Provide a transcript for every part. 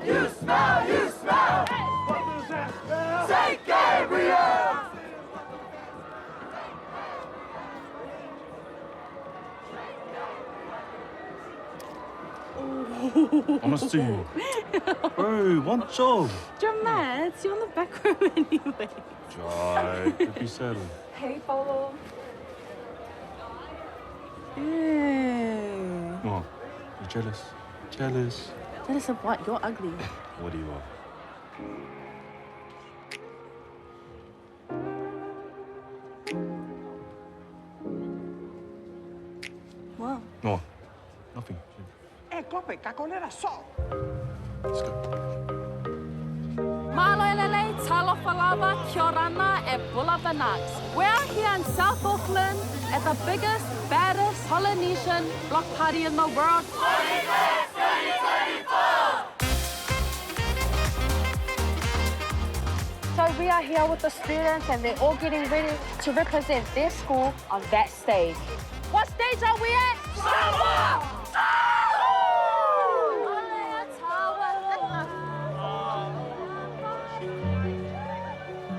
You smell, you smell. What does that smell? St. Gabriel. Honestly. Bro, one job. You're mad. You're on the back row anyway. Jai, could be settled. Hey, Polo. Ew. Oh, you're jealous? Jealous? Jealous of what? You're ugly. What do you want? Wow. No, nothing. Kope, kakolera so. Let's go. Malelele, Talofalava, Kiorana, and Bullabanax. We're here in South Auckland at the biggest, baddest Polynesian block party in the world. Polyfest 2024! So we are here with the students and they're all getting ready to represent their school on that stage. What stage are we at? Samoa!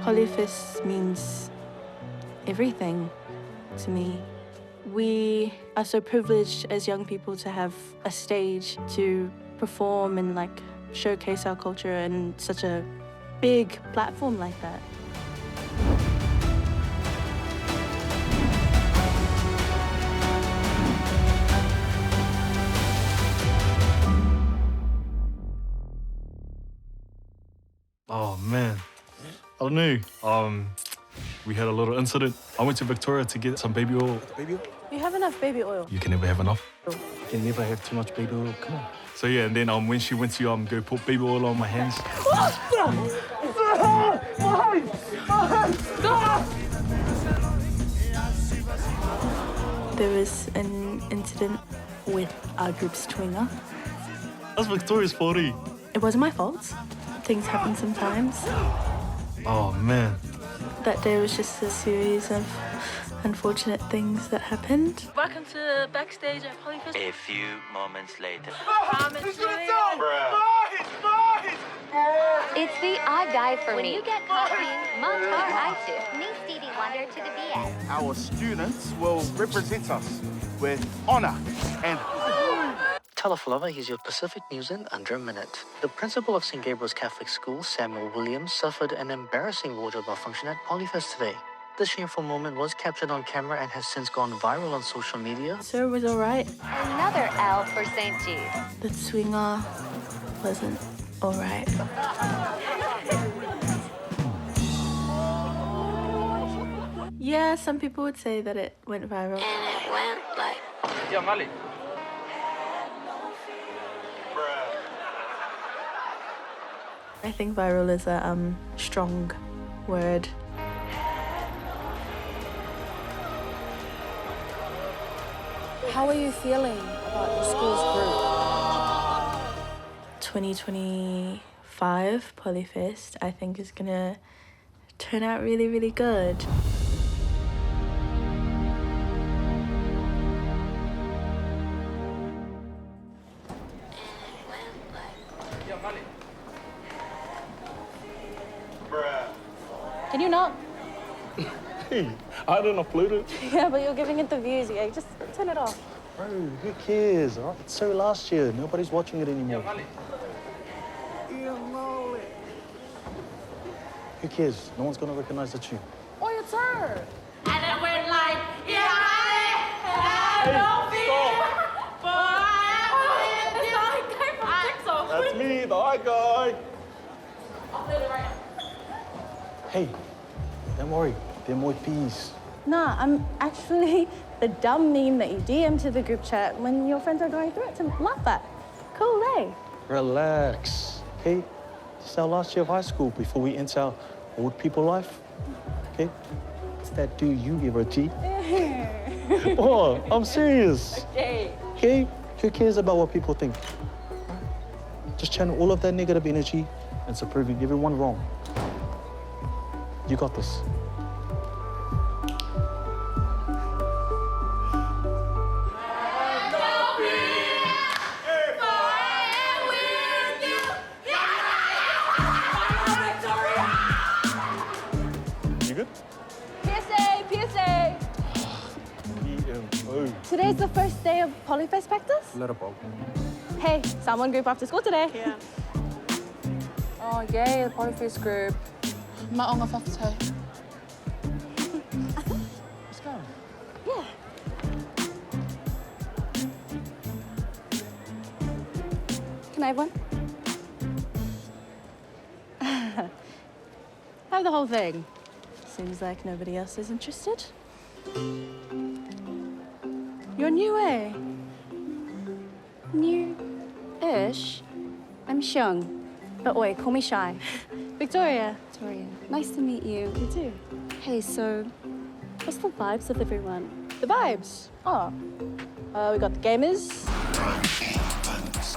Polyfest means everything to me. We are so privileged as young people to have a stage to perform and like showcase our culture in such a big platform like that. Oh, man. I don't know. We had a little incident. I went to Victoria to get some baby oil. Baby oil? You have enough baby oil. You can never have enough. You can never have too much baby oil. Come on. So yeah, and then when she went to go put baby oil on my hands. There was an incident with our group's twinger. That's Victoria's fault. It wasn't my fault. Things happen sometimes. Oh, man. That day was just a series of unfortunate things that happened. Welcome to Backstage at Polyfest. A few moments later. It's the odd guy for me. When you get coffee, Montar Aitu, me Stevie Wonder to the BS. Our students will represent us with honor and... Talafalava, here's your Pacific News in under a minute. The principal of St. Gabriel's Catholic School, Samuel Williams, suffered an embarrassing wardrobe malfunction at Polyfest today. This shameful moment was captured on camera and has since gone viral on social media. Sir was all right. Another L for St. Jude. The swinger wasn't all right. Yeah, some people would say that it went viral. And it went like... Yeah, Mali. I think viral is a strong word. How are you feeling about your school's group? 2025 Polyfest, I think, is gonna turn out really, really good. Can you not? Hey, I didn't upload it. Yeah, but you're giving it the views. Yeah, just turn it off. Bro, who cares? All right? It's so last year. Nobody's watching it anymore. Who cares? No one's going to recognize the tune. Oh, your turn. And it went like, yeah, don't feel, That's me, the eye guy. I'll play it right now. Hey, don't worry. They're more peas. Nah, I'm actually the dumb meme that you DM to the group chat when your friends are going through it to laugh at. Cool, eh? Relax. Okay? It's our last year of high school before we enter our old people life. Okay? It's that do you ever G? Oh, I'm serious. Okay? Who cares about what people think? Just channel all of that negative energy and start proving everyone wrong. You got this. day of Polyfest practice? Little bro. Hey, someone group after school today. Yeah. Oh, yay, the Polyfest group. Maonga whakatau. Let's go. Yeah. Can I have one? Have the whole thing. Seems like nobody else is interested. You're new, eh? New-ish. I'm Xiong. But oi, call me Shy. Victoria. Victoria. Nice to meet you. You too. Hey, so what's the vibes of everyone? The vibes. Oh. We got the gamers.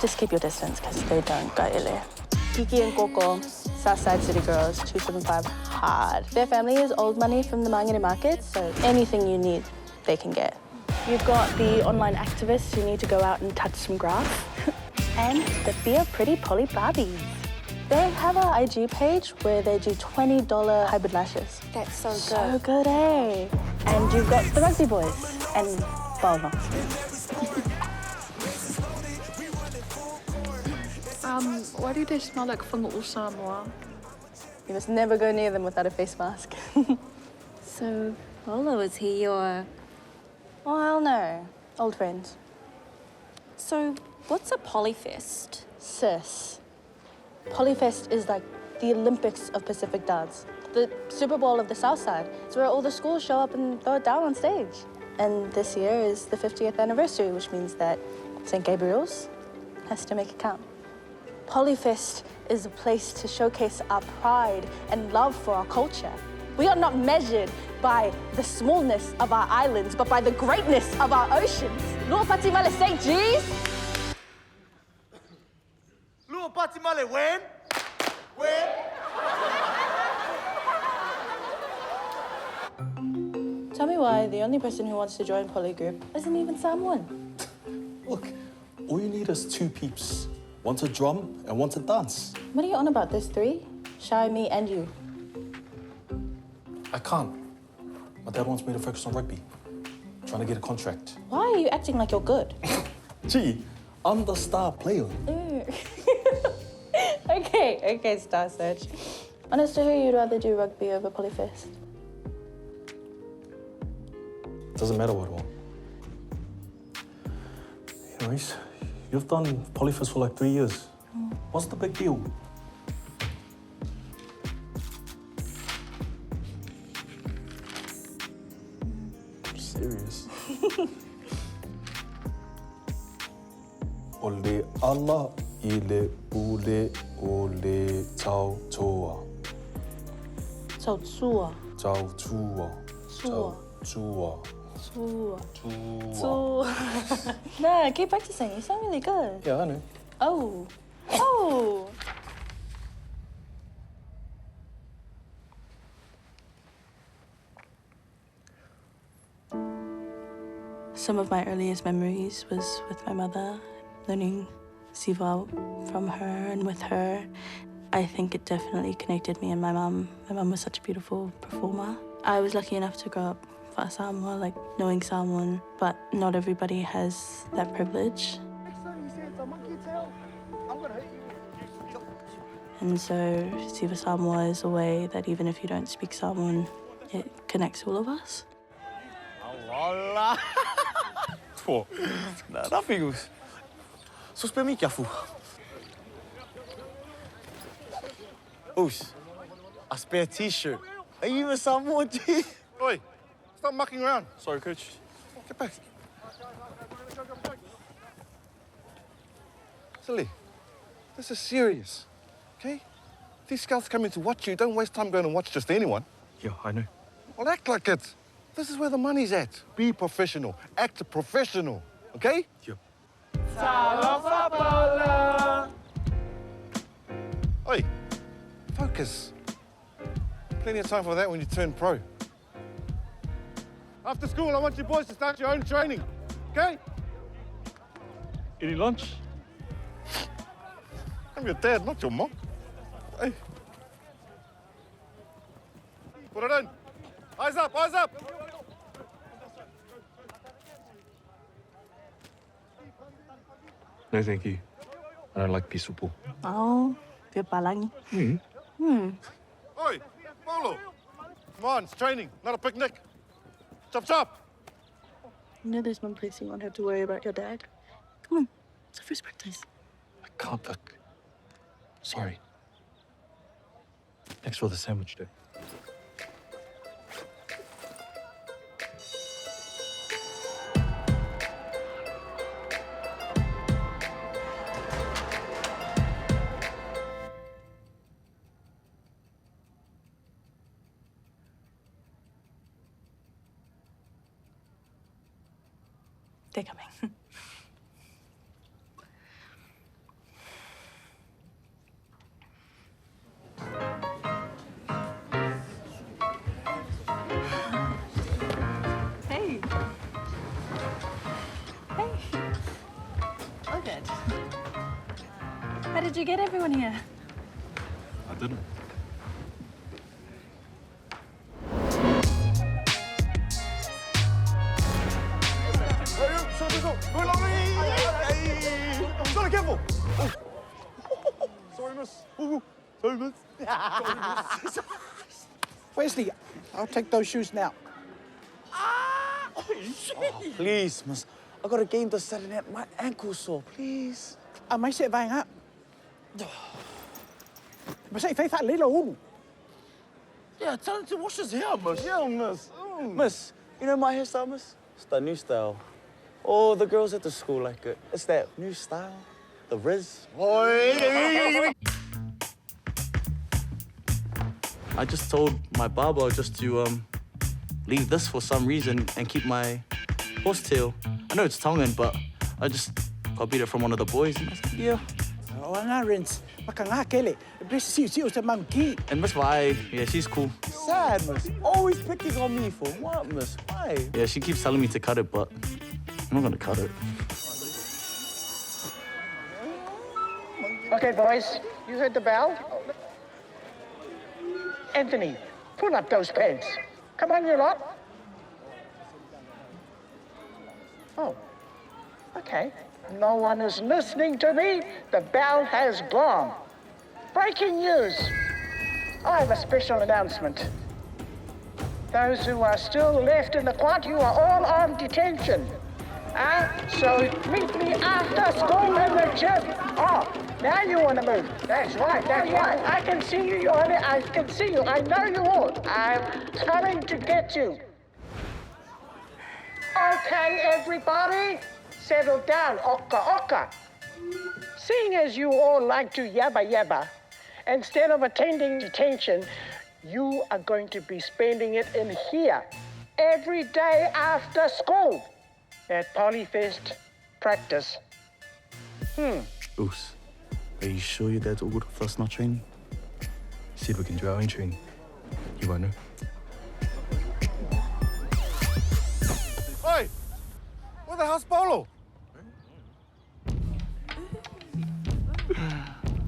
Just keep your distance, because they don't go ile. Kiki and Coco, Southside City Girls, 275 hard. Their family is old money from the Mangere market, so anything you need, they can get. You've got the online activists who need to go out and touch some grass. And the Be Pretty Poly Barbies. They have an IG page where they do $20 hybrid lashes. That's so good. So good, eh? And you've got the rugby boys and Balma. Why do they smell like fumble Samoa? You must never go near them without a face mask. So, Polo, is he your... Oh, hell no. Old friends. So, what's a Polyfest? Sis. Polyfest is like the Olympics of Pacific dance. The Super Bowl of the South Side. It's where all the schools show up and throw it down on stage. And this year is the 50th anniversary, which means that St. Gabriel's has to make it count. Polyfest is a place to showcase our pride and love for our culture. We are not measured by the smallness of our islands, but by the greatness of our oceans. Lua Pati Male St. G's. Lua Pati Male, when? When? Tell me why the only person who wants to join Poly Group isn't even Samoan. Look, all you need is 2 peeps. One to drum and one to dance. What are you on about? There's 3? Shy, me, and you. I can't. My dad wants me to focus on rugby. Trying to get a contract. Why are you acting like you're good? Gee, I'm the star player. Okay, Star Search. Honest to who, you'd rather do rugby over Polyfest? Doesn't matter what one. Anyways, you've done Polyfest for like 3 years. What's the big deal? Serious? Ole ala ile ule ole tau toa. So, Tsua. Tau tua. Tsua. Tua. Tsua. Tua. Tsua. Nah, keep practicing. You sound really good. Yeah, I know. Oh. Oh. Some of my earliest memories was with my mother, learning siva from her and with her. I think it definitely connected me and my mum. My mum was such a beautiful performer. I was lucky enough to grow up for Samoa, like knowing Samoan, but not everybody has that privilege. And so Siva Samoa is a way that even if you don't speak Samoan, it connects all of us. Olá! Pô, nada, amigos. Só espera mim, Kiafu. Oos, a spare t-shirt. Are you even Samoan, G? Oi, stop mucking around. Sorry, coach. Get back. Silly, this is serious, okay? These scouts come in to watch you. Don't waste time going and watch just anyone. Yeah, I know. Well, act like it. This is where the money's at. Be professional. Act a professional, okay? Yep. Oi, focus. Plenty of time for that when you turn pro. After school, I want you boys to start your own training, okay? Any lunch? I'm your dad, not your mom. Hey. Put it in. Eyes up, eyes up. No, thank you. I don't like pisupu. Oh, good palangi. Oi, Polo! Come on, it's training, not a picnic. Chop, chop! You know there's one place you won't have to worry about your dad. Come on, it's a first practice. I can't look. Sorry. Thanks for the sandwich, though. They're coming. Hey. Hey. Look it. How did you get everyone here? I didn't. Sorry, careful! Sorry, miss. Sorry, miss. Wesley, I'll take those shoes now. Oh, please, miss. I got a game this Saturday night. My ankle's sore, please. I may set vang up. But say, faith, that little. Yeah, tell him to wash his hair, miss. Yeah, miss. Miss, you know my hairstyle, miss? It's the new style. All the girls at the school like it. It's that new style. The Riz. I just told my barber just to leave this for some reason and keep my horsetail. I know it's Tongan, but I just copied it from one of the boys. And I was like, yeah. Oh, no, Rince. Makangakele. Bless you, see, it's a monkey. And Miss Vi, yeah, she's cool. Sad, miss. Always picking on me for what, miss? Why? Yeah, she keeps telling me to cut it, but I'm not gonna cut it. Okay, boys, you heard the bell? Anthony, pull up those pants. Come on, you lot. Oh, okay. No one is listening to me. The bell has gone. Breaking news. I have a special announcement. Those who are still left in the quad, you are all on detention. So meet me after school in the gym. Oh, now you want to move. That's right, that's right. I can see you, I can see you. I know you all. I'm coming to get you. Okay, everybody, settle down. Oka, oka. Seeing as you all like to yabba yabba, instead of attending detention, you are going to be spending it in here every day after school. At Polyfest practice. Oos, are you sure your dad's all good with us not training? See if we can do our own training. You won't know. Oi! Where the hell's Polo?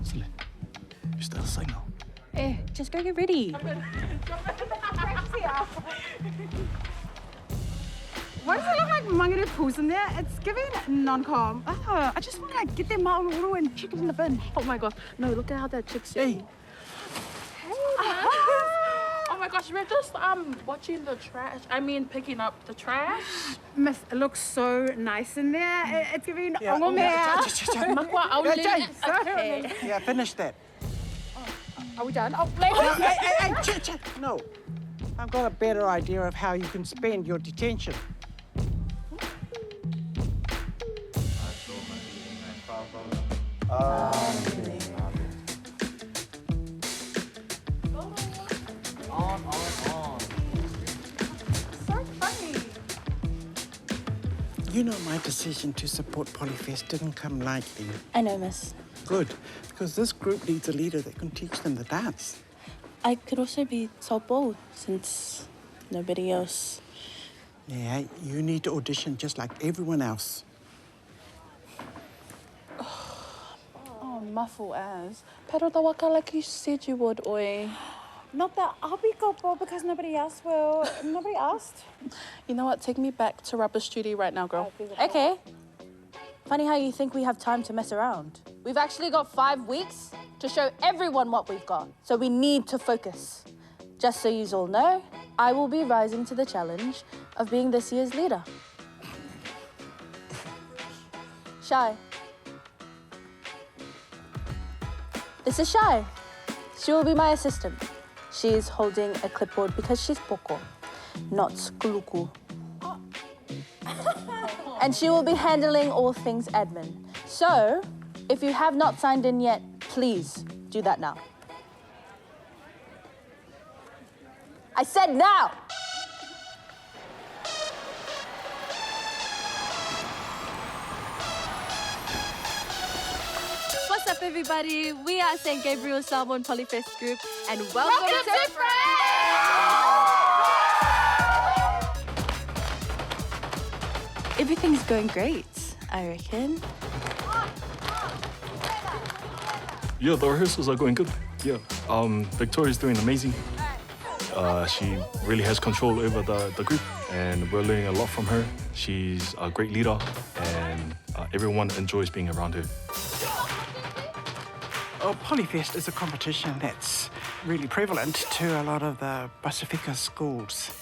Silly. You still signal. Eh, just go get ready. Why does it look like Mangere pools in there? It's giving non-com. Oh, I just want to like, get them out and chuck it in the bin. Oh my god. No, look at how that chick's Hey. Oh my gosh, we're just watching the trash. I mean picking up the trash. Miss, it looks so nice in there. It's giving Yeah. Makwa aule. Okay. Yeah, finish that. Are we done? Oh, Hey, no. I've got a better idea of how you can spend your detention. So funny. You know my decision to support Polyfest didn't come lightly. I know, miss. Good, because this group needs a leader that can teach them the dance. I could also be taupou, since nobody else. Yeah, you need to audition just like everyone else. Oh, muffle as. Pero the waka like you said you would, oi. Not that I'll be gopo because nobody else will. Nobody asked. You know what? Take me back to Rubbish Duty right now, girl. Okay. Funny how you think we have time to mess around. We've actually got 5 weeks to show everyone what we've got. So we need to focus. Just so you all know, I will be rising to the challenge of being this year's leader. Shy. This is Shy. She will be my assistant. She is holding a clipboard because she's poko, not skuluku. And she will be handling all things admin. So, if you have not signed in yet, please do that now. I said now! What's up, everybody? We are St. Gabriel Samoa Polyfest group, and welcome to Everything's going great, I reckon. Yeah, the rehearsals are going good. Yeah, Victoria's doing amazing. She really has control over the group, and we're learning a lot from her. She's a great leader, and everyone enjoys being around her. Polyfest is a competition that's really prevalent to a lot of the Pasifika schools,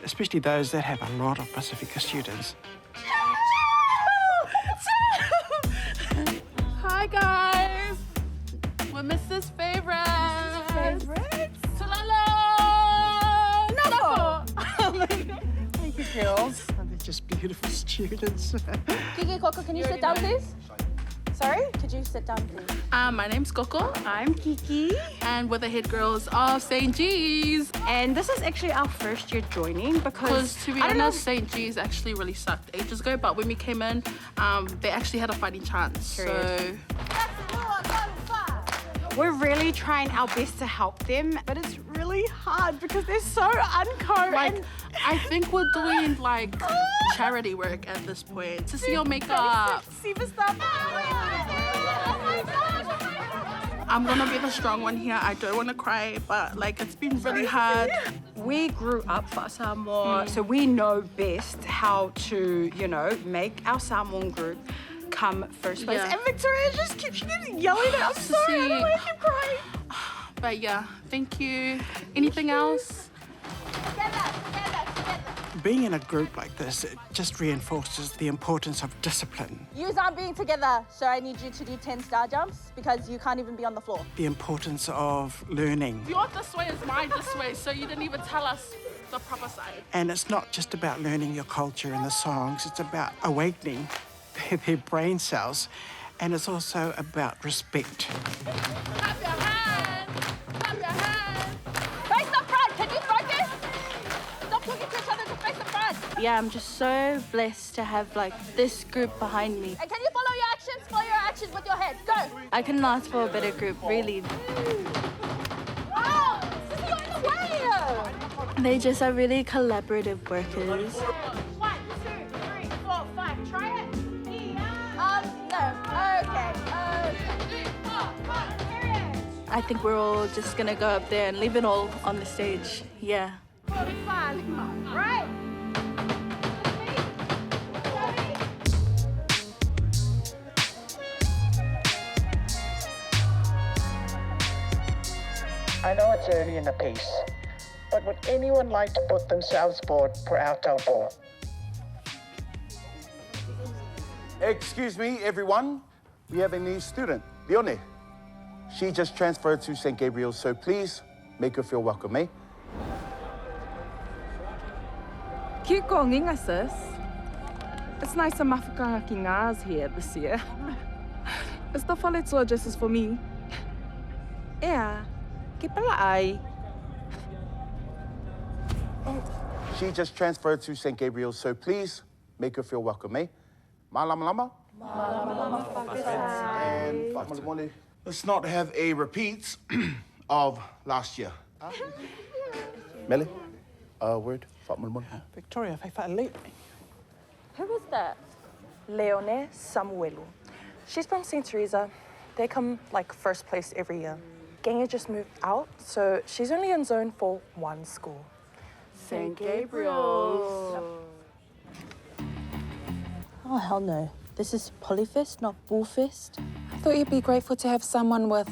especially those that have a lot of Pasifika students. Hi, guys. We're Mrs. Favorites. Favorites? Tulalo! Thank you, girls. Oh, they're just beautiful students. Kiki, Coco, can you sit down, please? Sorry? Could you sit down, please? My name's Coco. I'm Kiki. And we're the head girls of St. G's. And this is actually our first year joining because to be honest, St. G's actually really sucked ages ago, but when we came in, they actually had a fighting chance. So we're really trying our best to help them, but it's really hard because they're so unco. Like, I think we're doing like charity work at this point. To see your makeup. Siva stuff. I'm gonna be the strong one here. I don't want to cry, but like it's been really hard. We grew up for Samoa, so we know best how to, you know, make our Samoan group come first place. Yeah. And Victoria just keeps yelling at us. I'm sorry, I don't want to keep crying. But yeah, thank you. Anything else? Being in a group like this, it just reinforces the importance of discipline. You aren't being together, so I need you to do 10 star jumps because you can't even be on the floor. The importance of learning. Your this way is my this way, so you didn't even tell us the proper side. And it's not just about learning your culture and the songs, it's about awakening their brain cells, and it's also about respect. Clap your hands! Clap your hands! Face the front! Can you focus? Stop talking to each other to face the front! Yeah, I'm just so blessed to have like this group behind me. And can you follow your actions? Follow your actions with your head. Go! I couldn't ask for a better group, really. Oh, Sissy, you're in the way! They just are really collaborative workers. 1, 2, 3, 4, 5. Try it. No. Okay. I think we're all just gonna go up there and leave it all on the stage. Yeah. Right. I know it's early in the piece, but would anyone like to put themselves forward for our taupou? Excuse me, everyone. We have a new student, Leone. She just transferred to St. Gabriel, so please make her feel welcome, eh? Kia konginga, sis. It's nice to mafika ki ngā's here this year. It's the whaletua just as for me. Yeah, ki pala ai. She just transferred to St. Gabriel, so please make her feel welcome, eh? Malama lama. And Fatmalimone. Let's not have a repeat of last year. Melly, a word, Fatmalimone. Victoria, whaiwhaalei. Who was that? Leone Samuelu. She's from St. Teresa. They come like first place every year. Ganga just moved out, so she's only in zone for one school. St. Gabriel. Oh, hell no. This is Polyfest, not Bullfest. I thought you'd be grateful to have someone with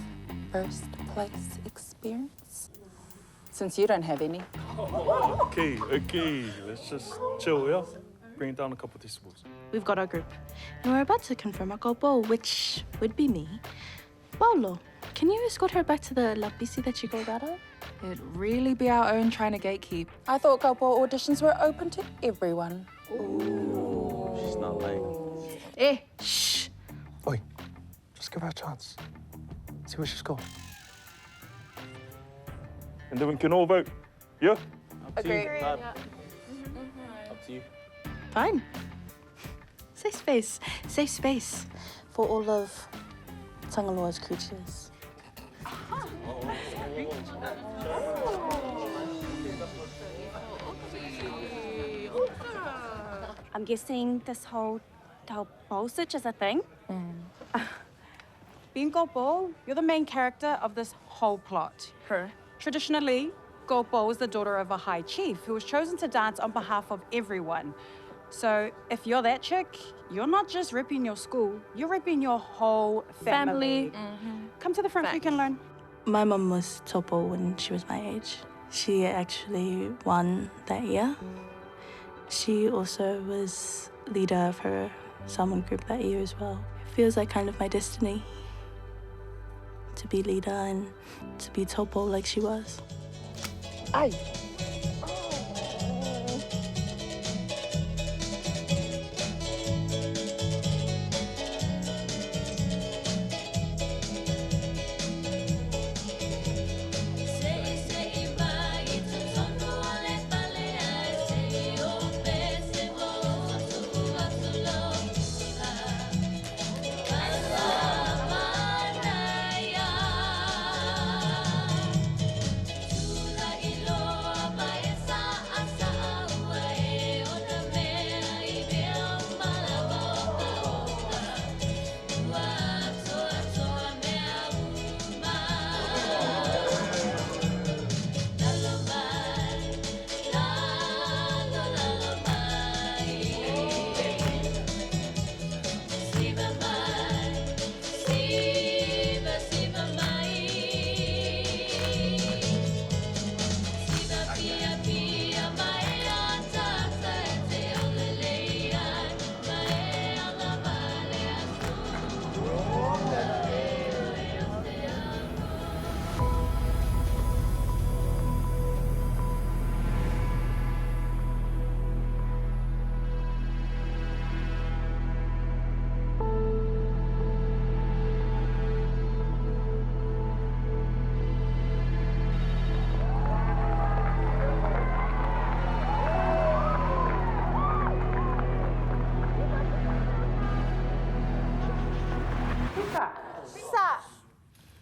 first place experience. Since you don't have any. Okay, let's just chill, yeah? Bring it down a couple decibels. We've got our group. And we're about to confirm our taupou, which would be me. Paulo, can you escort her back to the La Pisi that she called out of? It'd really be our own trying to gatekeep. I thought taupou auditions were open to everyone. Ooh. She's not late. Shh. Oi, just give her a chance. See what she's got. And then we can all vote. Yeah? Up to you. Agreed. Up to you. Fine. Safe space for all of Tangaloa's creatures. I'm guessing this whole taupou stitch is a thing. Being taupou, you're the main character of this whole plot. Her. Traditionally, taupou is the daughter of a high chief who was chosen to dance on behalf of everyone. So if you're that chick, you're not just repping your school, you're repping your whole family. Come to the front so you can learn. My mum was taupou when she was my age. She actually won that year. She also was leader of her Samoan group that year as well. It feels like kind of my destiny to be leader and to be taupou like she was. Aye.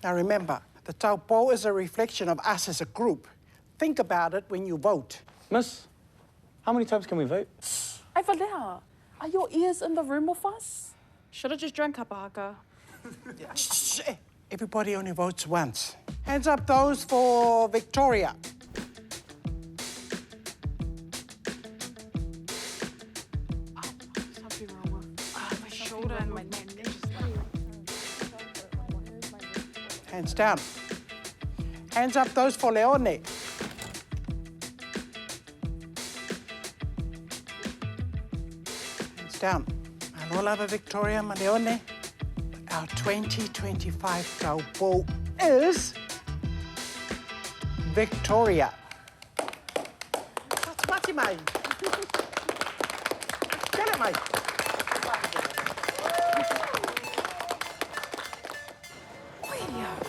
Now remember, the taupou is a reflection of us as a group. Think about it when you vote. Miss, how many times can we vote? Valea, are your ears in the room with us? Should have just drank kapahaka. Shh, everybody only votes once. Hands up those for Victoria. Something wrong with my shoulder and my neck. Hands down. Hands up those for Leone. Hands down. I love Victoria, my Leone. Our 2025 taupou is Victoria. What's Mati, mate? Get it, mate.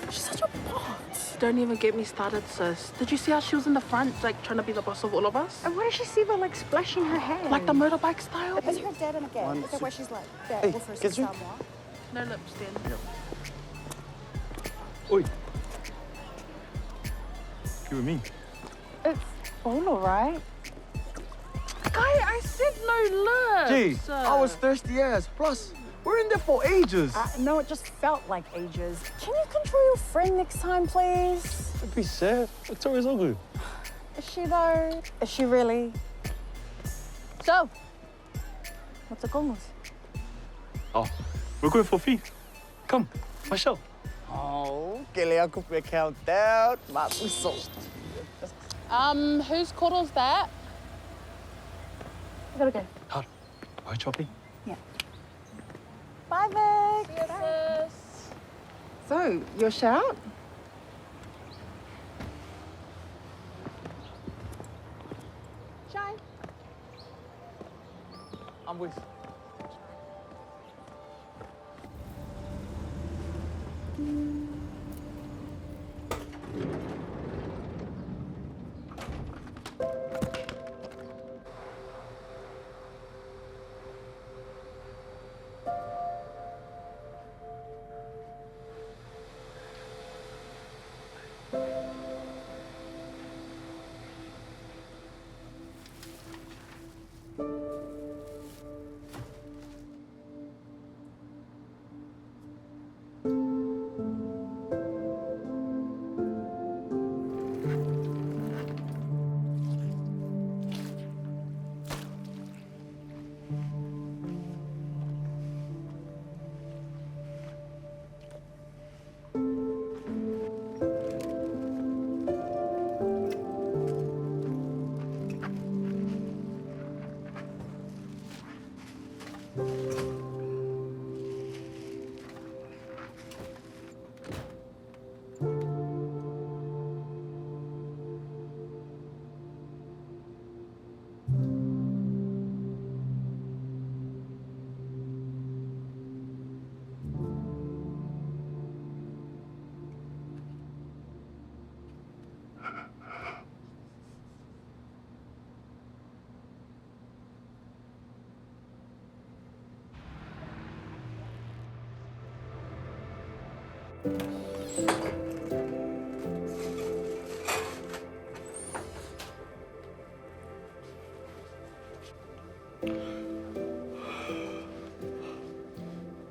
She's such a boss. Don't even get me started, sis. Did you see how she was in the front, like, trying to be the boss of all of us? And why does she see her, like, splashing her hair? Like the motorbike style? Is her dad in a gang? Is that why she's like that? Hey, Or first get you. Samoa? No lips, then. Oi. You and me. It's Paulo, right? Guy, I said no Gee, lips. I was thirsty as. Plus, we're in there for ages. No, it just felt like ages. Can you control your friend next time, please? Don't be sad. Victoria's all good. Is she though? Is she really? So, what's the gomos? Oh, we're going for feet. Come, my show. Oh, kele aku pe countdown. Mapuso. Whose call is that? I gotta go. Hard. Right, Choppy? Yeah. Bye, Vic. See you, sis. So, your shout? Shy. I'm with.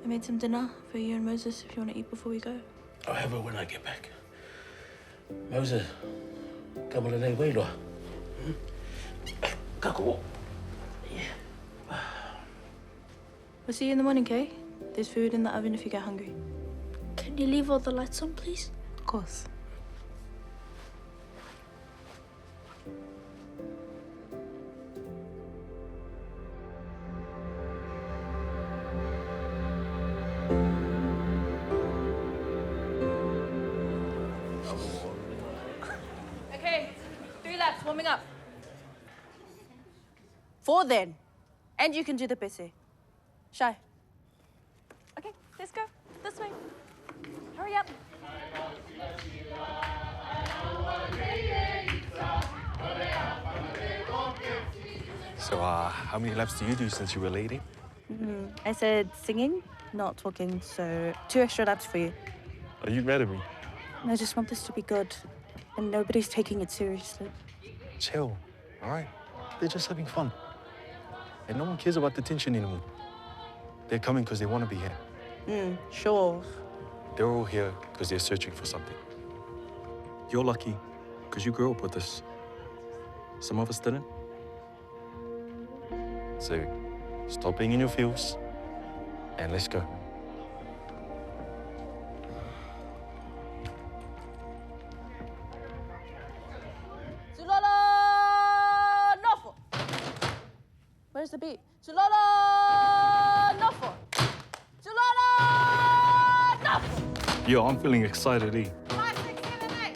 I made some dinner for you and Moses if you want to eat before we go. I'll have it when I get back. Moses, couple of days later. Kako. We'll see you in the morning, Kay. There's food in the oven if you get hungry. Can you leave all the lights on, please? Of course. Okay, 3 laps, warming up. 4 then. And you can do the pese. Shy. Okay, let's go. This way. Hurry up. So, how many laps do you do since you were lady? I said singing, not talking, so 2 extra laps for you. Are you mad at me? I just want this to be good, and nobody's taking it seriously. Chill, all right? They're just having fun. And no one cares about the tension anymore. They're coming because they want to be here. Sure. They're all here because they're searching for something. You're lucky because you grew up with this. Some of us didn't. So stop being in your feels and let's go. Sulala Nofo. Where's the beat? Sulala Nofo. Sulala Nofo. Yo, I'm feeling excited, 5, 6, 7,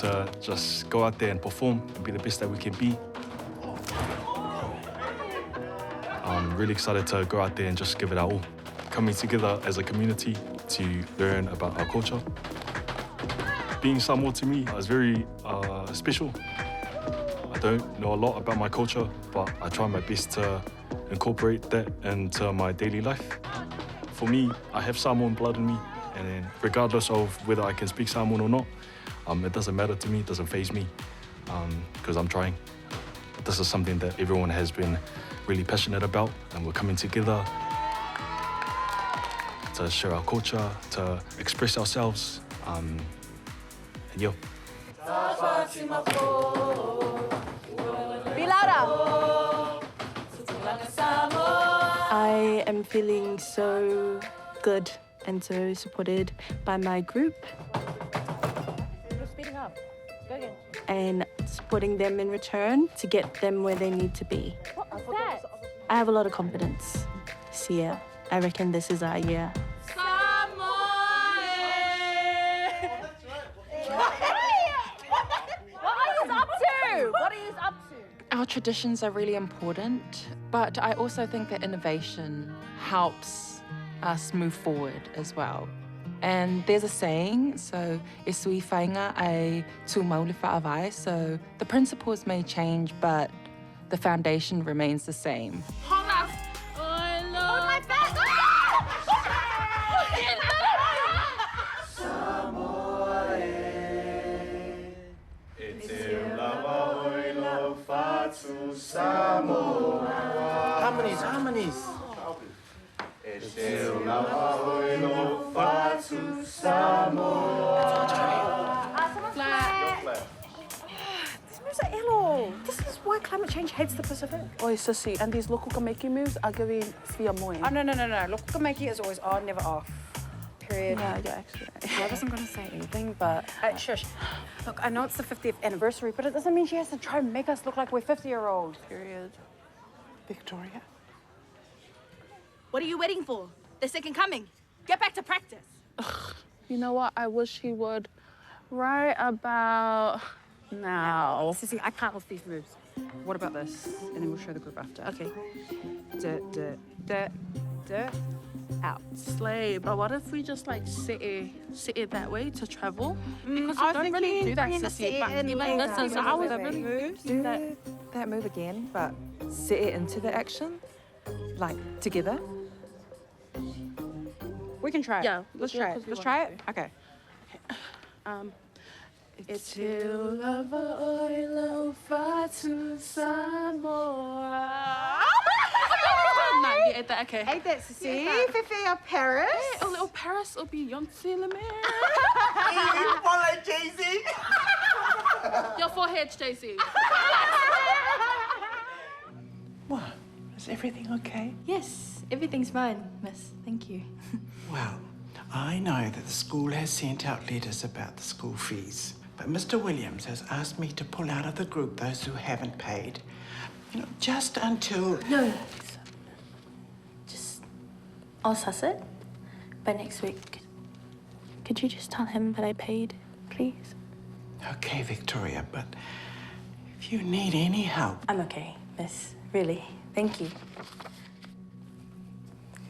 8. to just go out there and perform and be the best that we can be. I'm really excited to go out there and just give it our all. Coming together as a community to learn about our culture. Being Samoa to me is very special. I don't know a lot about my culture, but I try my best to incorporate that into my daily life. For me, I have Samoan blood in me, and then regardless of whether I can speak Samoan or not, it doesn't matter to me, it doesn't faze me, because I'm trying. This is something that everyone has been really passionate about, and we're coming together to share our culture, to express ourselves, and yo. Be louder. I am feeling so good and so supported by my group. You're speeding up. Go again. And supporting them in return to get them where they need to be. What was that? I have a lot of confidence this year. I reckon this is our year. What are you up to? Our traditions are really important, but I also think that innovation helps us move forward as well. And there's a saying, so e sui whainga ai tū maule whaawai, so the principles may change, but the foundation remains the same. My back! Harmonies. These moves are elo. This is why climate change hates the Pacific. Oi, sissy, and these local kameki moves are giving fear moi. Oh, no. Local kameki is always on, never off. Period. Yeah, you're actually right. I wasn't going to say anything, but... shush. Look, I know it's the 50th anniversary, but it doesn't mean she has to try and make us look like we're 50-year-olds. Period. Victoria? What are you waiting for? The second coming. Get back to practice. You know what? I wish he would. Right about now. Sissy, I can't with these moves. What about this? And then we'll show the group after. Okay. Out. Slay, but what if we just like sit it that way to travel? Because I we don't really do that, to sissy. sit But in like, later. listen, so I was really moves. Do that move again, but set it into the action, like together. We can try it. Yeah, let's yeah, try it. 'cause we Let's want try to. it. Okay. It's you love oil to Samoa. No, you ate that, okay. Ate that, Sissy. Fifi or Paris? Yeah, a little Paris or Beyonce, la man. Like Jay-Z. Your forehead, JC. What? Is everything okay? Yes, everything's fine, miss. Thank you. Well, I know that the school has sent out letters about the school fees, but Mr. Williams has asked me to pull out of the group those who haven't paid. You know, just until... No. I'll suss it. By next week, could you just tell him that I paid, please? Okay, Victoria, but if you need any help... I'm okay, miss. Really. Thank you.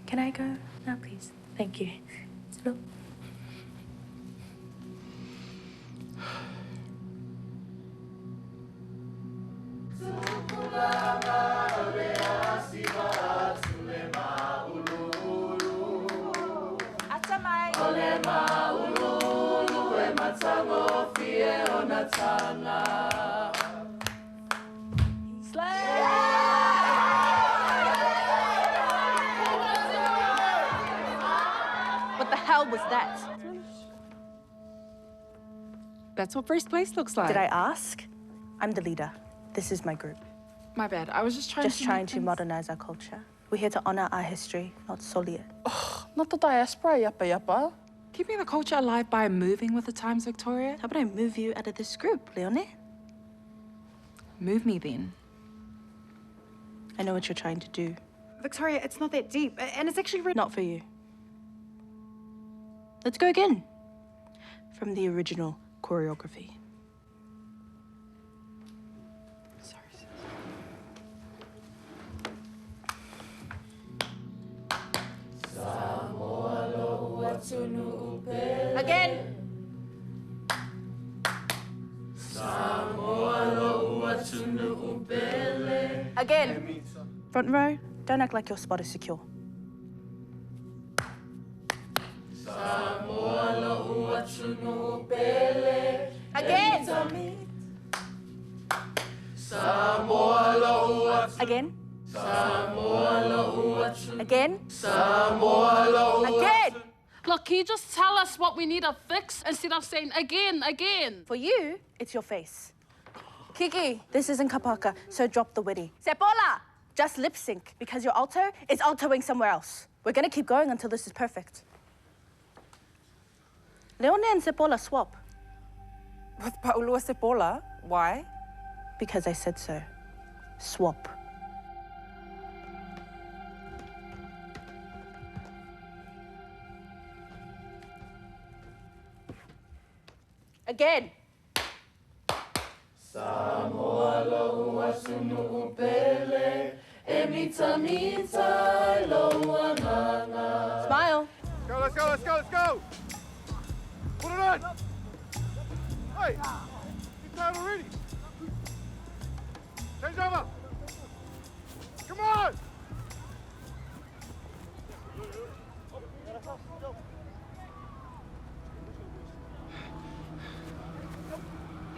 Can I go now, please? Thank you. Still. What the hell was that? That's what first place looks like. Did I ask? I'm the leader. This is my group. My bad. I was just trying to modernize our culture. We're here to honor our history, not sully it. Not the diaspora, yappa. Keeping the culture alive by moving with the times, Victoria. How about I move you out of this group, Leone? Move me then. I know what you're trying to do. Victoria, it's not that deep, and it's actually really... Not for you. Let's go again. From the original choreography. Again. Again. Front row, don't act like your spot is secure. Again. Again. Again. Again. Look, can you just tell us what we need to fix instead of saying again? For you, it's your face. Kiki, this isn't kapaka, so drop the witty. Sepola, just lip sync because your alto is altoing somewhere else. We're gonna keep going until this is perfect. Leone and Sepola swap. With Paulua Sepola? Why? Because I said so. Swap. Again. Samoa loa sunu upele, emita mita loa nganga. Smile. Let's go, let's go, let's go! Put it on! Hey! You're tired already! Change over! Come on!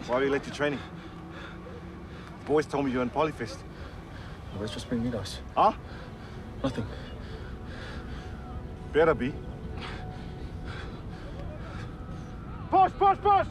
Why are you late to training? The boys told me you're in Polyfest. Well, let's just bring me those. Huh? Nothing. Better be. Push, push, push!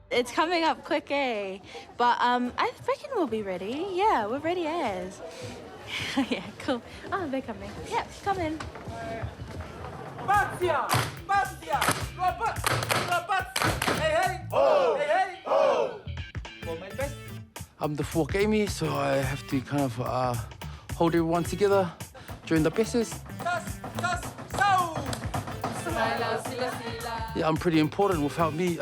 It's coming up quick, eh? But I reckon we'll be ready. Yeah, we're ready as. Yeah, cool. Oh, they're coming. Yeah, come in. Batia! Batia! Hey, hey! Oh! Hey, hey! Oh! For my best. I'm the fourth gamey, so I have to kind of hold everyone together during the passes. Yeah, I'm pretty important. Without me,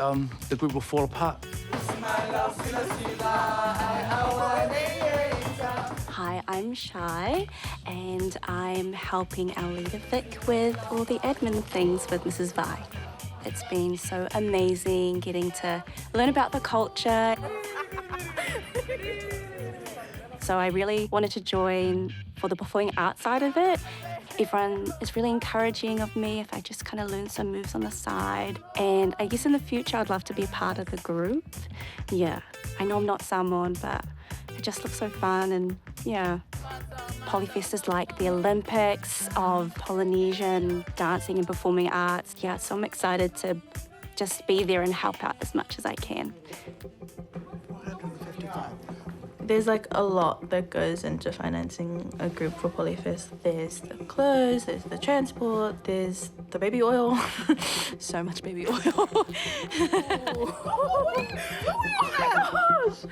the group will fall apart. Hi, I'm Shy, and I'm helping our leader Vic with all the admin things with Mrs. Vi. It's been so amazing getting to learn about the culture. So I really wanted to join for the performing arts side of it. Everyone is really encouraging of me if I just kind of learn some moves on the side. And I guess in the future, I'd love to be a part of the group. Yeah, I know I'm not Samoan, but it just looks so fun. And yeah, Polyfest is like the Olympics of Polynesian dancing and performing arts. Yeah, so I'm excited to just be there and help out as much as I can. There's like a lot that goes into financing a group for Polyfest. There's the clothes, there's the transport, there's the baby oil. So much baby oil.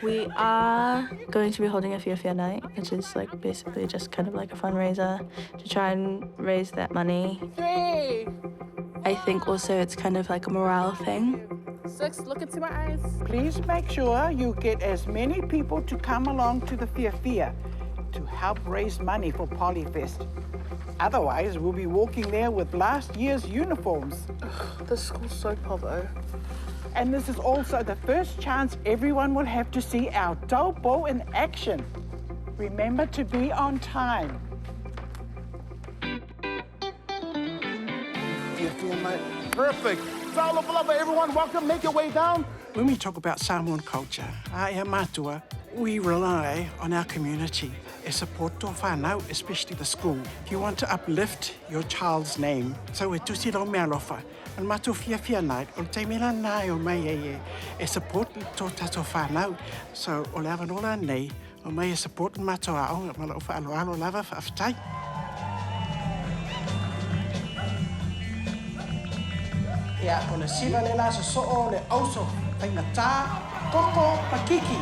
We are going to be holding a Fia night, which is like basically just kind of like a fundraiser to try and raise that money. 3. I think also it's kind of like a morale thing. 6, look into my eyes. Please make sure you get as many people to come along to the Fia to help raise money for Polyfest. Otherwise, we'll be walking there with last year's uniforms. The school's so povo. And this is also the first chance everyone will have to see our taupou in action. Remember to be on time. Fia, mate. Perfect. Talofa, everyone, welcome. Make your way down. When we talk about Samoan culture, Aia Matua, we rely on our community. E support tō whānau, especially the school. If you want to uplift your child's name, so e tusi rau mea lofa. An matu fia night, o te mera nai o mai e support tō tato whānau. So o lava nola nei, o mai e support matu ao, ma lau whaalo lava whaafitai. Ia, kona siva le la so o le auso, whainga tā, koko pakiki.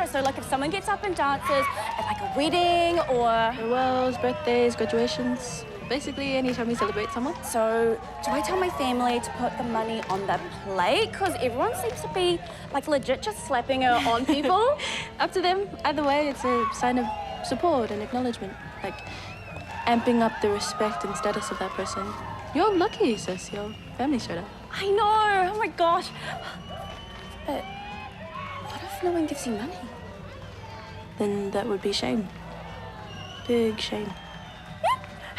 extra. So like if someone gets up and dances at like a wedding or... Farewells, birthdays, graduations. Basically, anytime we celebrate someone. So do I tell my family to put the money on the plate? Because everyone seems to be like legit just slapping it on people. Up to them. Either way, it's a sign of support and acknowledgement. Like amping up the respect and status of that person. You're lucky, sis. Your family showed up. I know. Oh my gosh. But what if no one gives you money? Then that would be shame. Big shame.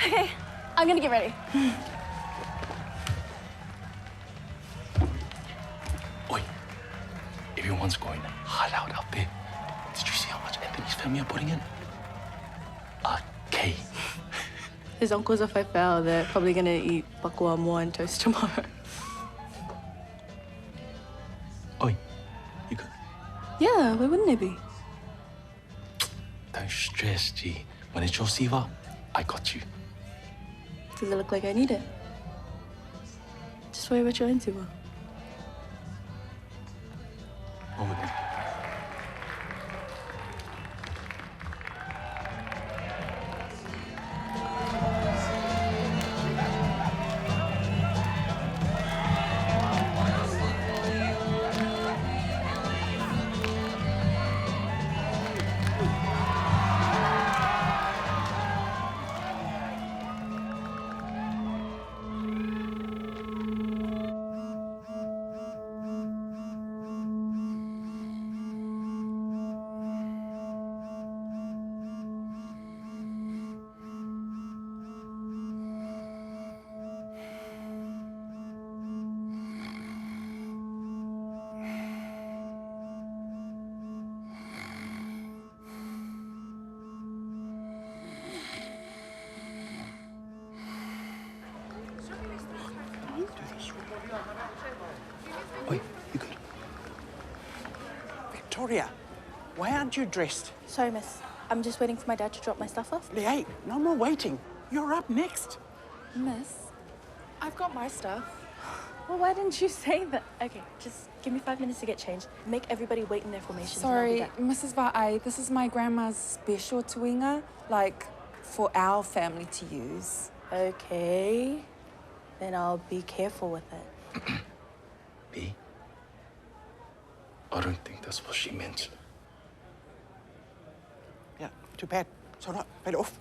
Okay, I'm gonna get ready. Oi, everyone's going hard out there. Did you see how much Anthony's family are putting in? Okay. His uncles are faifau. They're probably gonna eat pakua more and toast tomorrow. Oi, you good? Yeah, why wouldn't they be? Don't stress, G. When it's your siva, I got you. Does it look like I need it? Just worry about your own siva. Over there. Oi, you good? Victoria, why aren't you dressed? Sorry, miss. I'm just waiting for my dad to drop my stuff off. Leone, no more waiting. You're up next. Miss, I've got my stuff. Well, why didn't you say that? Okay, just give me 5 minutes to get changed. Make everybody wait in their formations. Sorry, Mrs. Va'ai, this is my grandma's special tuinga, like for our family to use. Okay, then I'll be careful with it. B? I don't think that's what she meant. Yeah, too bad. So not, right off.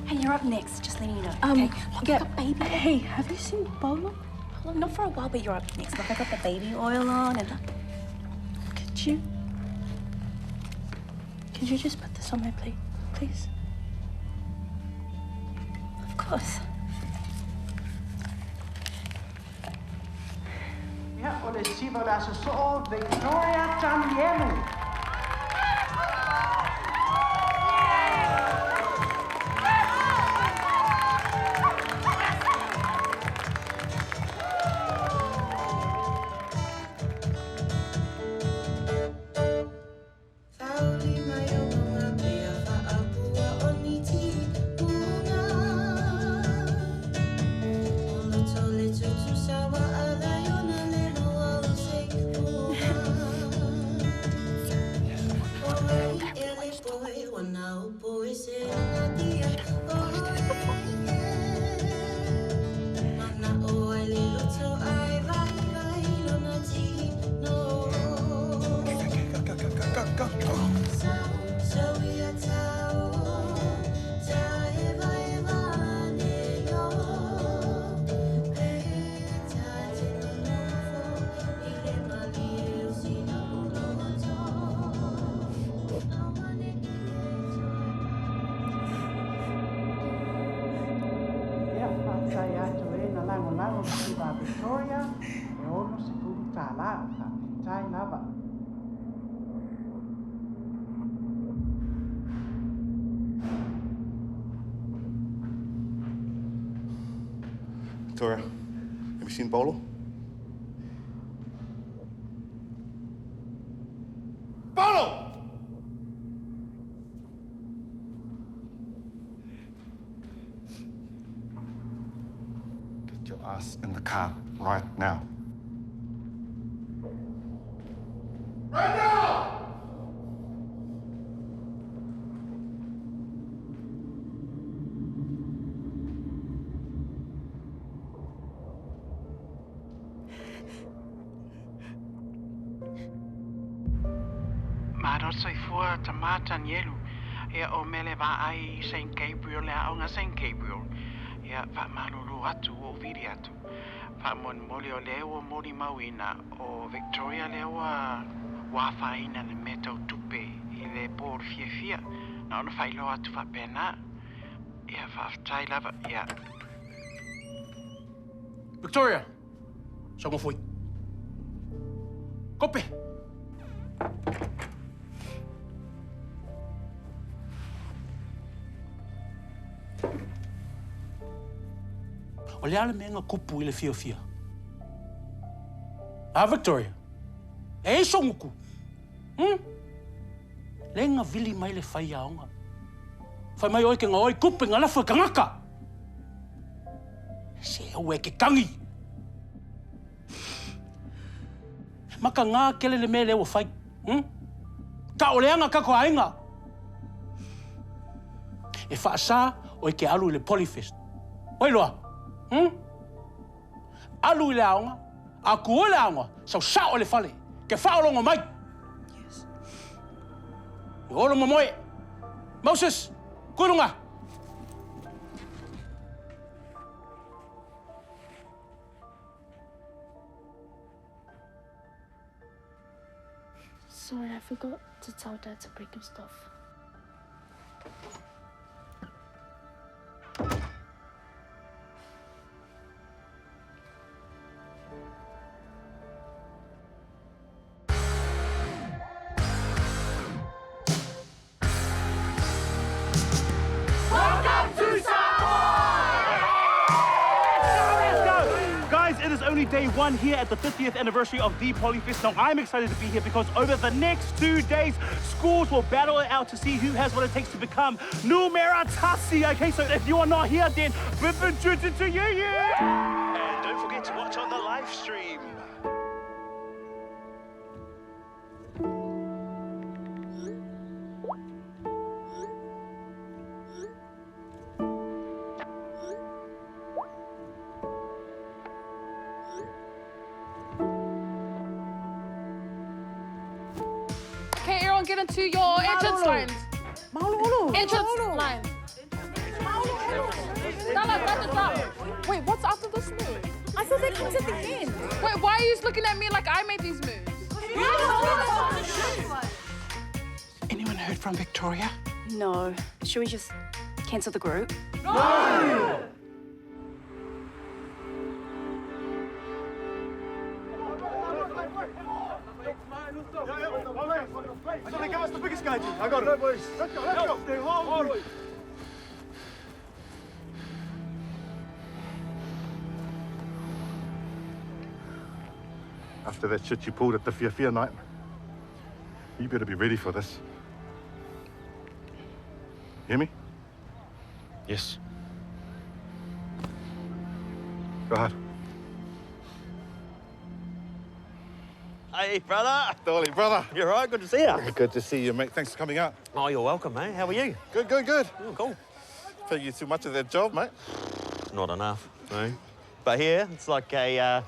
Hey, you're up next. Just letting you know. Okay. Look, yeah. I got baby. Hey, have you seen Bolo? Well, not for a while, but you're up next. Look, I got the baby oil on and look. Could you just put this on my plate, please? Of course. Ja, och det är siva där så Victoria Tamiemu. Siva Victoria, e ono se kuutala o ka pitai lava. Victoria, have you seen Bolo? Bolo! Get your ass in the car right now. Right now! Marotso I fua tamata nielu. Ia o mele va ai St. Gabriel le aonga St. Gabriel. Ia va malulu atu o viri atu. Va mon moli o leo mori mauina o Victoria lewa wafaina le meto tupe I le por fia. Na ona failo atu va pena. Ia va aftai lava ia. Victoria, songo foi. Kope. O le ale menga kupu I le fia. Victoria. E songuku. Lenga vili mai le fai aonga. Fai mai oi ke ngā oi kupe ngā lafu kangaka. Se au ke kangi. Maka ngā kele le mele o fai. Ka o leanga kako ainga. E whaasa oi ke alu I le Polyfest. Oi loa. Alu I le aonga. A kua le aonga. Sau sa o le fale. Ke whaolongo mai. Yes. I olo momoe. Moses. Kurunga. Sorry, I forgot to tell Dad to bring him stuff. Welcome to Samoa! Let's go! Guys, it is only day one here at the 50th anniversary of the Polyfest. Now, I'm excited to be here because over the next 2 days, schools will battle it out to see who has what it takes to become numera tasi. Okay, so if you are not here, then to you. And don't forget to watch on the live stream. Okay, everyone get into your entrance lines. Entrance line. Wait, what's after this move? I thought that comes at the end. Wait, why are you looking at me like I made these moves? Anyone heard from Victoria? No. Should we just cancel the group? No! Somebody give us the biggest guy, I got it. Boys. Let's go. Stay home. After that shit you pulled at the Fia night, you better be ready for this. Hear me? Yes. Go ahead. Hey, brother. Dolly, brother. You're right, good to see you. Good to see you, mate. Thanks for coming out. Oh, you're welcome, mate. How are you? Good. Oh, cool. Pay you too much of that job, mate. Not enough, no. But here, it's like a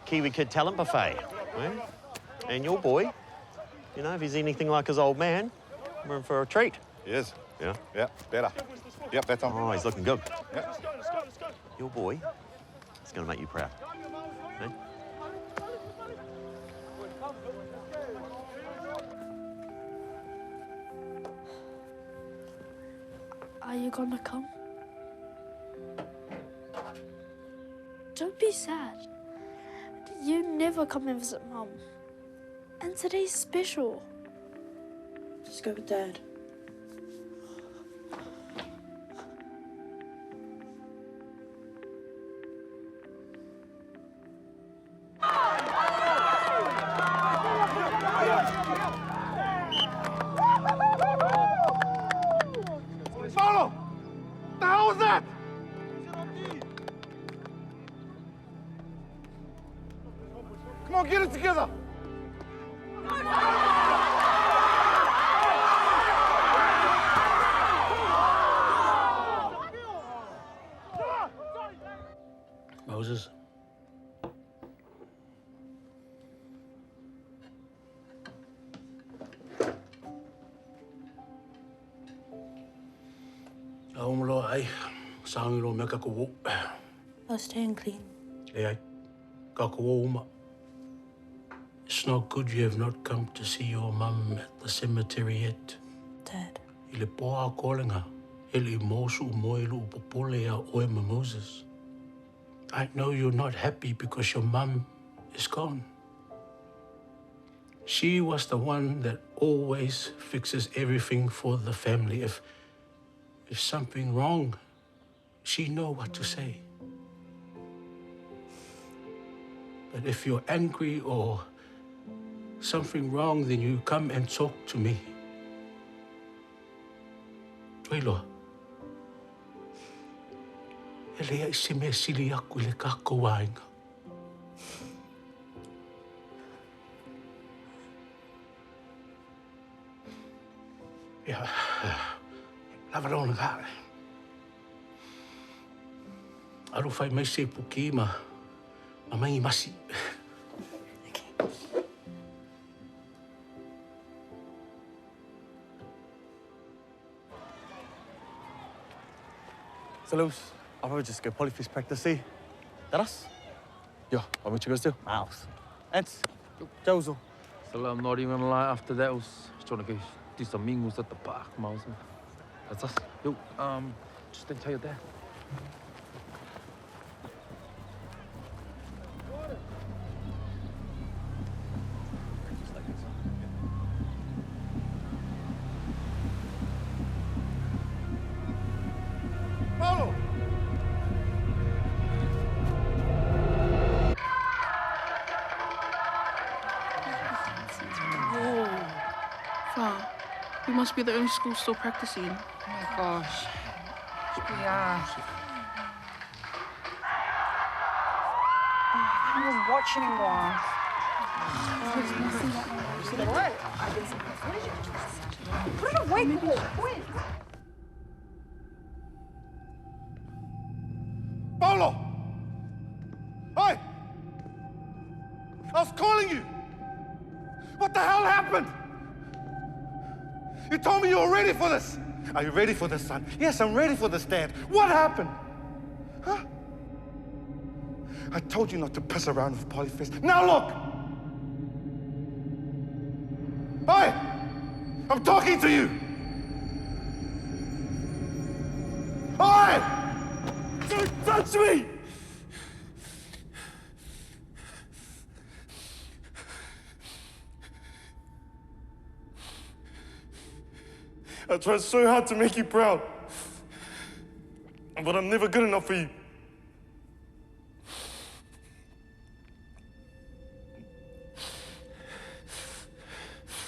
Kiwi Kid talent buffet, right? And your boy, you know, if he's anything like his old man, we're in for a treat. He is. Yeah? Yeah, better. Yep, that's on. Oh, he's looking good. Yeah. Your boy is going to make you proud. Eh? Are you gonna come? don't be sad. You never come and visit Mum. And today's special. Just go with Dad. Follow! The hell was that? Come on, get it together. Moses. Aumalo ai, sangilo me kako. I'll stay and clean. Ai, kako uma. It's not good you have not come to see your mum at the cemetery yet. Dad. Ile poa kolenga, ele mosu moilu upopole a oema Moses. I know you're not happy because your mum is gone. She was the one that always fixes everything for the family. If something wrong, she know what to say. But if you're angry or something wrong, then you come and talk to me. Tuelo. Ele ai se me sili aku le kako wainga. Ja, lava rona ka. Aru fai mai se puki ma mai masi. So, Lewis, I'll probably just go Polyfest practice, see? That us? Yeah, what would you guys do? Mouse. Ants. Jozo. So I'm not even lying after that. I was trying to go do some mingles at the park, Mouse. That's us. Yo, just didn't tell you that. Paulo! Whoa. Far. We must be the only school still practicing. Oh my gosh. We are. I can't even watch anymore. What? Put it away, Cole. Quick. Paulo! Hey! I was calling you! What the hell happened? You told me you were ready for this. Are you ready for this, son? Yes, I'm ready for this, Dad. What happened? Huh? I told you not to piss around with Polyfest. Now look! Hey! I'm talking to you! Hey! Don't touch me! I tried so hard to make you proud, but I'm never good enough for you.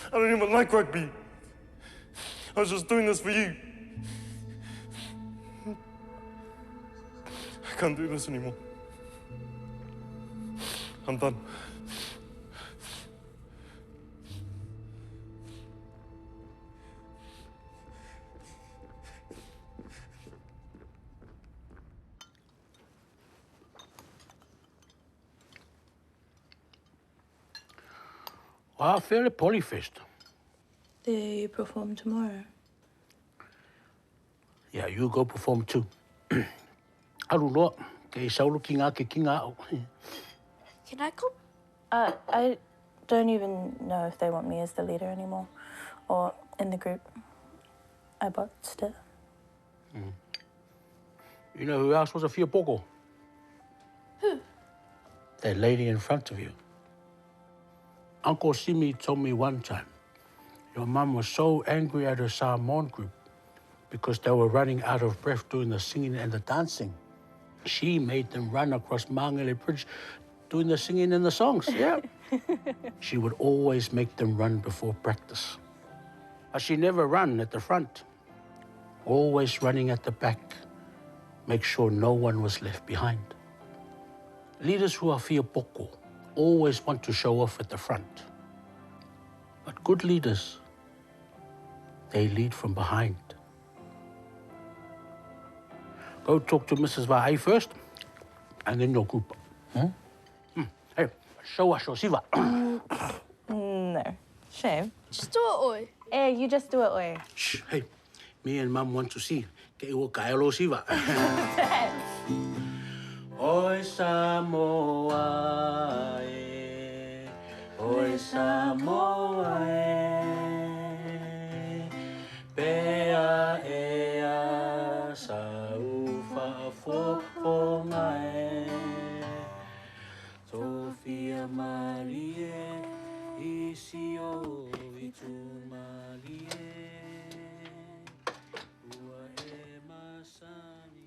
I don't even like rugby. I was just doing this for you. I can't do this anymore. I'm done. Wow, fairly Polyfest. They perform tomorrow. Yeah, you go perform too. Arulo, ke saulu kinga ke kinga. Can I come? I don't even know if they want me as the leader anymore or in the group. I botched it. You know who else was a fear poco? Who? that lady in front of you. Uncle Simi told me one time, your mum was so angry at her Samoan group because they were running out of breath doing the singing and the dancing. She made them run across Mangele Bridge doing the singing and the songs, yeah. She would always make them run before practice. But she never ran at the front, always running at the back, make sure no one was left behind. Leaders who are fia poko always want to show off at the front. But good leaders, they lead from behind. Go talk to Mrs. Vae first, and then your group. Hey, show us your siva. No. Shame. Just do it, oi. Eh, you just do it, oi. Shh, hey, me and Mum want to see. Ke iwo kaelo siva. Oi Samoa, oi Samoa, pea ea saufa fofonga Sofia Marie, isio vitu Marie, ua e masani.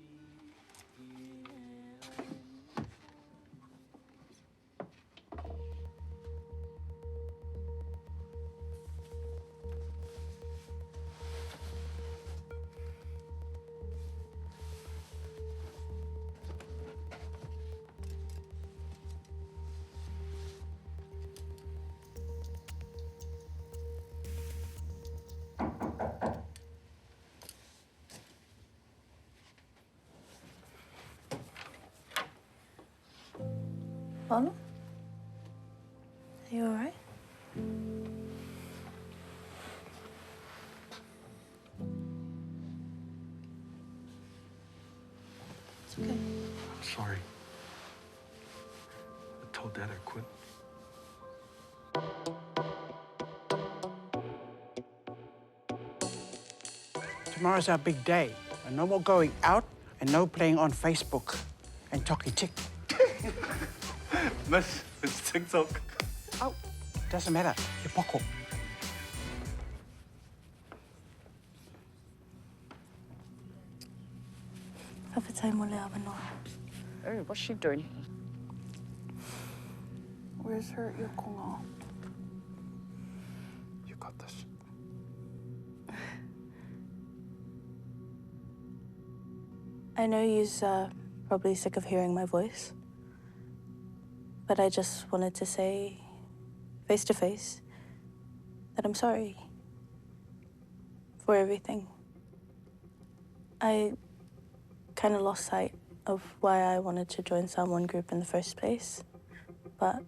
Mom? Are you all right? It's okay. I'm sorry. I told Dad I quit. Tomorrow's our big day. And no more going out and no playing on Facebook and talking tick. Miss, it's TikTok. Oh, doesn't matter. You're poko. Oh, what's she doing? Where's her yokonga? You got this. I know you're probably sick of hearing my voice, but I just wanted to say, face to face, that I'm sorry for everything. I kind of lost sight of why I wanted to join Samoan group in the first place, but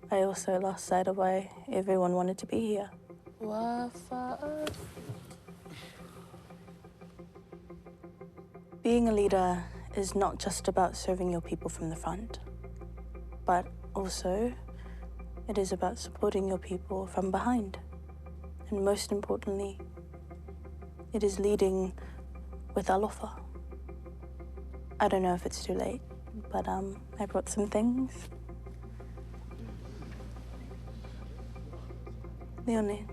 I also lost sight of why everyone wanted to be here. Being a leader is not just about serving your people from the front, but also it is about supporting your people from behind. And most importantly, it is leading with alofa. I don't know if it's too late, but I brought some things. Leone,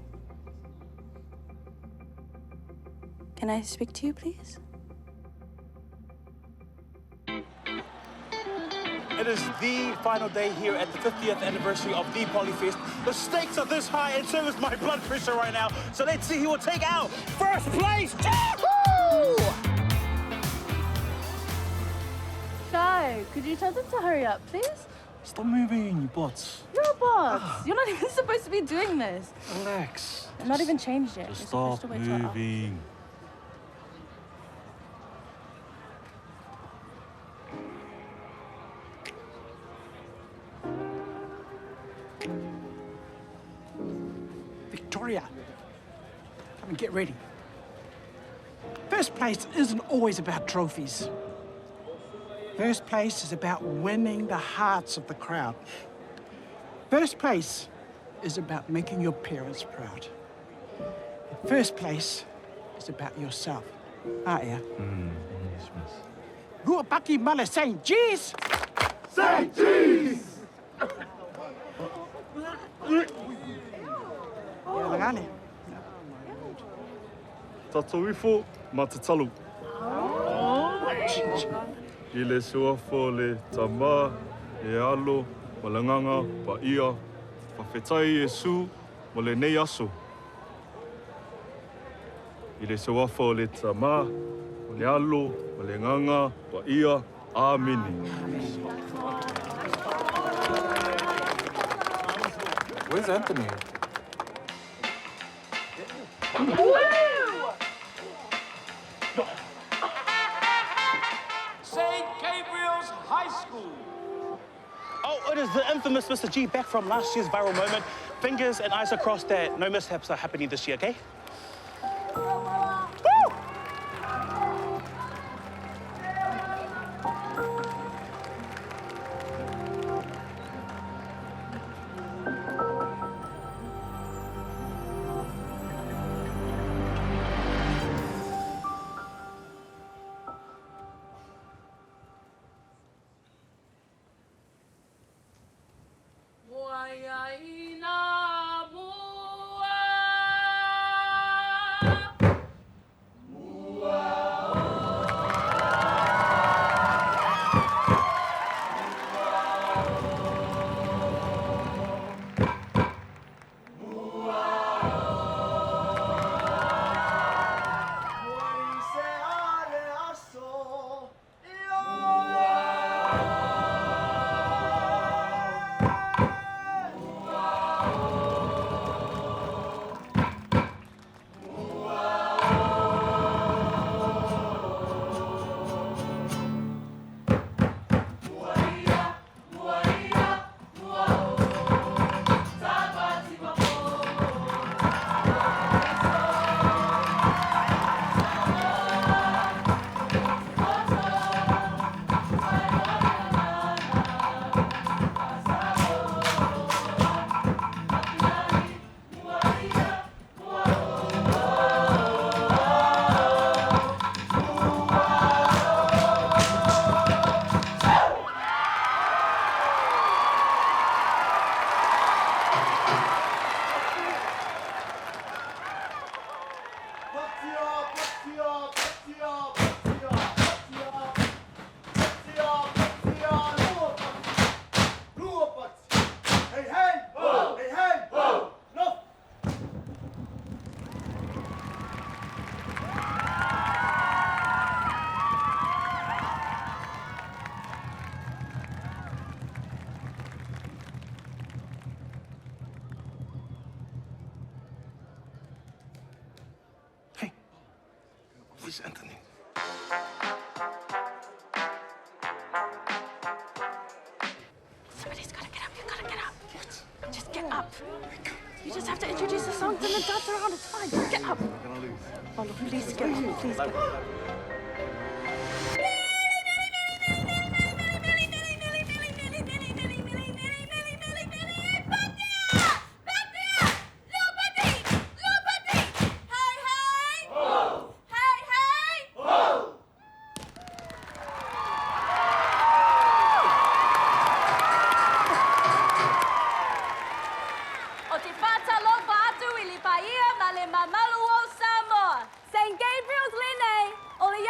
can I speak to you, please? It is the final day here at the 50th anniversary of the Polyfest. The stakes are this high, and so is my blood pressure right now. So let's see who will take out first place. Woo! Shy, could you tell them to hurry up, please? Stop moving, you bots. You're a boss. You're not even supposed to be doing this. Relax. I'm not even changed yet. Just You're supposed stop to wait till after. moving. Victoria, come and get ready. First place isn't always about trophies. First place is about winning the hearts of the crowd. First place is about making your parents proud. First place is about yourself. Ah, yeah. Yes, miss. Ruapaki mala saying cheese! Say cheese! Langane. Tatou ifo, ma te talu. I le suafo le tama, e alo, ma le nganga, pa ia, pa whetai e su, ma le nei aso. I le suafo le tama, ma le alo, ma le nganga, pa ia, amini. Where's Anthony? St. Gabriel's High School. Oh, it is the infamous Mr. G back from last year's viral moment. Fingers and eyes across that no mishaps are happening this year, okay? Where's Anthony? Somebody's gotta get up. You gotta get up. What? Just get up. You just have to introduce the songs and then dance around. It's fine. Just get up. I'm gonna lose. Oh, look, please get up. Please get up. Samoa. St. Gabriel's Leone. Ole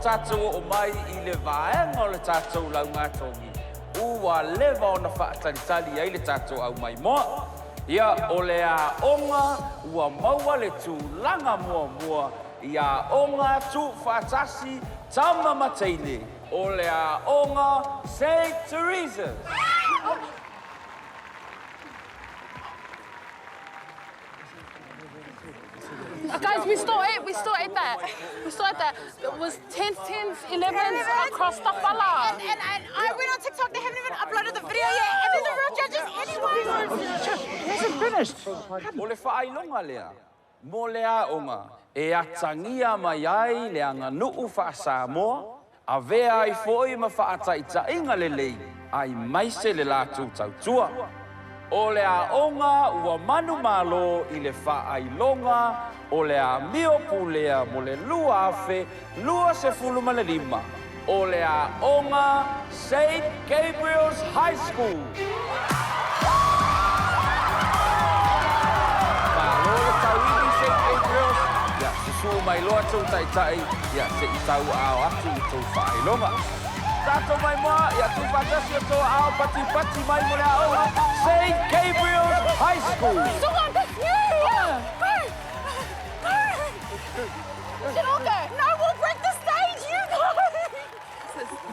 tātou o mai I le vaenga o le tātou lau ngā tongi. Ua lewa o na whaatalitali ai le tātou au mai moa. Ia o le a onga ua maua le tūlanga mua. Ia onga tū whaatasi tama mateile. O le a onga St. Teresa's. Guys, we still ate that. It was 10s, 11s across the whala. And I went on TikTok, they haven't even uploaded the video yet. And then the real judges anyway. It hasn't finished. O le whaailonga lea. Mo lea onga. E atangia mai ai le anga nuu wha Samoa. A vea ai foi ma whaataita inga le lei. Ai maise le lātou tautua. O le a onga ua manu malo I le whaailonga. O le a mio pulea mo le lua afe, lua se fuluma le lima. O le a onga St. Gabriel's High School. Malo le tauini St. Gabriel's. Ia, se suu mai loa tau taitai. Ia, se I tau ao atu I tau whaailonga. Tato mai moa, ia tu whatasi o tau ao pati mai mo le a onga St. Gabriel's High School. Someone, that's you! We should all go. No, we'll break the stage. You go.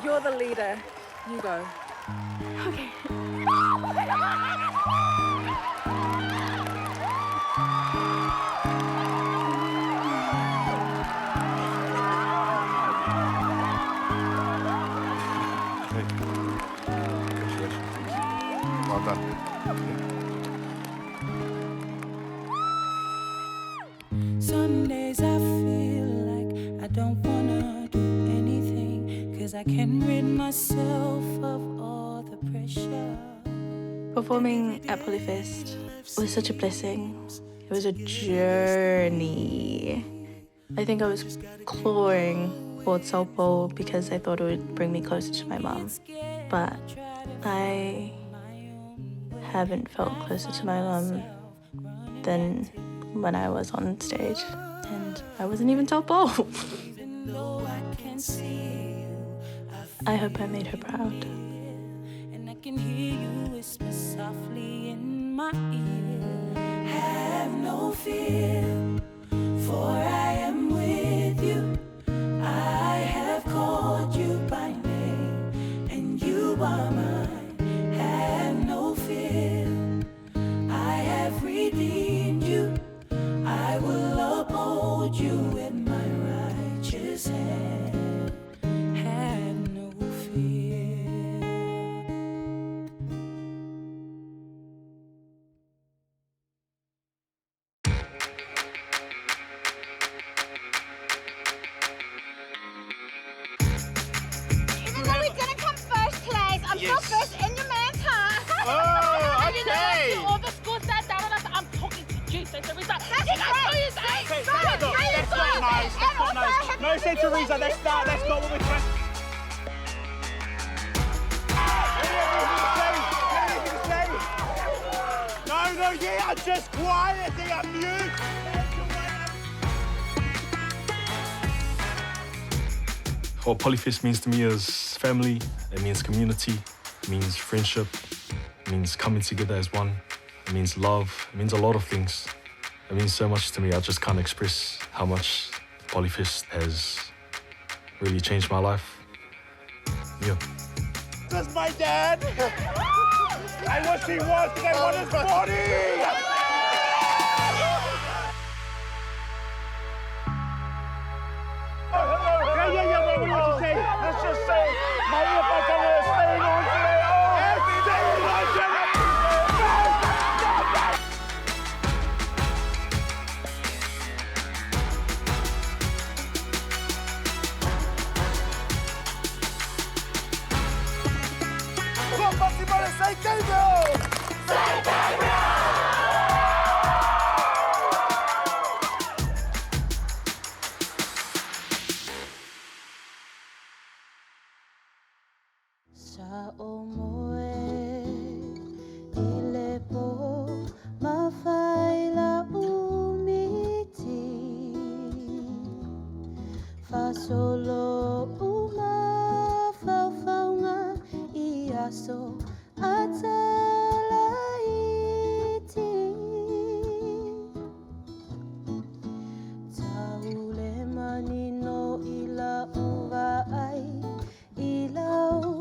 You're the leader. You go. Okay. Well done. Some days I feel like I don't wanna do anything, 'cause I can rid myself of all the pressure. Performing at Polyfest was such a blessing. It was a journey. I think I was clawing for taupou because I thought it would bring me closer to my mum. But I haven't felt closer to my mum than when I was on stage. And I wasn't even taupou. I hope I made her proud. And I can hear you whisper softly in my ear. Have no fear, for I am with you. I have called you by name, and you are mine. Have no fear, I have redeemed you. I will uphold you with my righteous hand. Have no fear. Even though we didn't come first place, I'm still first in your man's heart. Oh, And you know, okay. all the school sat down and I said, I'm talking to you, St. Teresa. That's You guys right. know his age. Okay, Stop it. look, Really that's stop not nice. it. That's And not also, nice. have No, you St. been Teresa, like that's not what we're trying. No, yeah, just quiet. They are mute. What Polyfest means to me is family, it means community, it means friendship, it means coming together as one, it means love, it means a lot of things. It means so much to me, I just can't express how much Polyfest has really changed my life. Yeah. That's my dad. I wish he was because I want his body. Yeah, what did you say? Let's just say, Maria Bacala is staying on today. Oh, staying on today. Come, Pasifika, St. Gabriel! St. Gabriel! Sa omoe ilepo mafaila umiti fa solo so atalaiti taule manino ila uva ai ila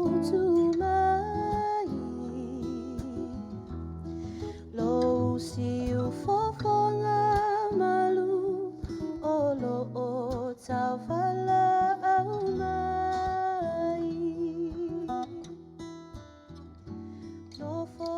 utumai lo si ufofonga malu olo o tawala au mai no fo